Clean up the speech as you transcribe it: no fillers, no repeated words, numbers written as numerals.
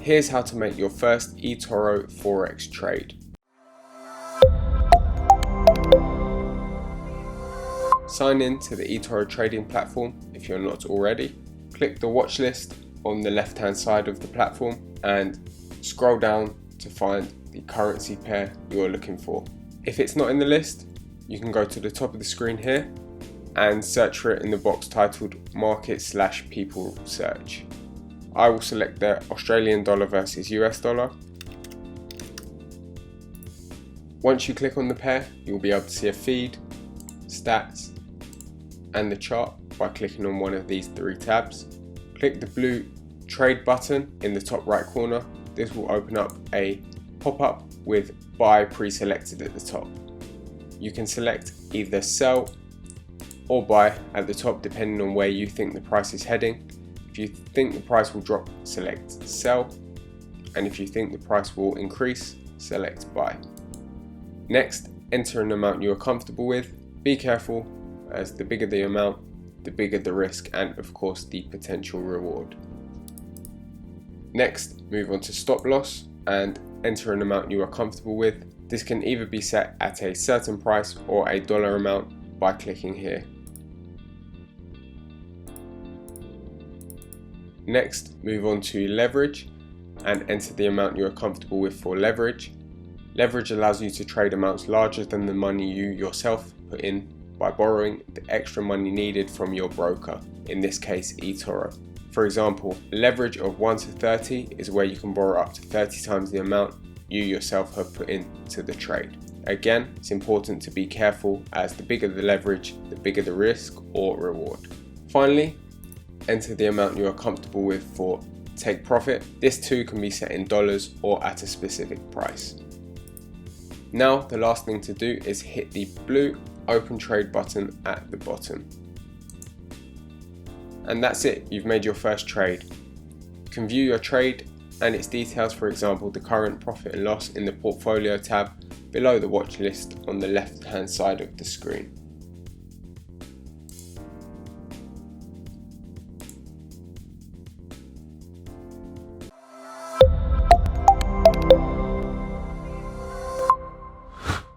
Here's how to make your first eToro Forex trade. Sign in to the eToro trading platform if you're not already. Click the watch list on the left hand side of the platform and scroll down to find the currency pair you're looking for. If it's not in the list, you can go to the top of the screen here and search for it in the box titled Market/People Search. I will select the Australian dollar versus US dollar. Once you click on the pair, you'll be able to see a feed, stats, and the chart by clicking on one of these three tabs. Click the blue trade button in the top right corner. This will open up a pop-up with buy pre-selected at the top. You can select either sell or buy at the top depending on where you think the price is heading. If you think the price will drop, select sell, and if you think the price will increase, select buy. Next, enter an amount you are comfortable with. Be careful, as the bigger the amount, the bigger the risk and of course the potential reward. Next, move on to stop loss and enter an amount you are comfortable with. This can either be set at a certain price or a dollar amount by clicking here. Next, move on to leverage and enter the amount you are comfortable with for leverage. Leverage allows you to trade amounts larger than the money you yourself put in by borrowing the extra money needed from your broker, in this case eToro. For example, leverage of 1 to 30 is where you can borrow up to 30 times the amount you yourself have put into the trade. Again, it's important to be careful, as the bigger the leverage, the bigger the risk or reward. Finally, enter the amount you are comfortable with for take profit. This too can be set in dollars or at a specific price. Now the last thing to do is hit the blue open trade button at the bottom. And that's it, you've made your first trade. You can view your trade and its details, for example the current profit and loss, in the portfolio tab below the watch list on the left hand side of the screen.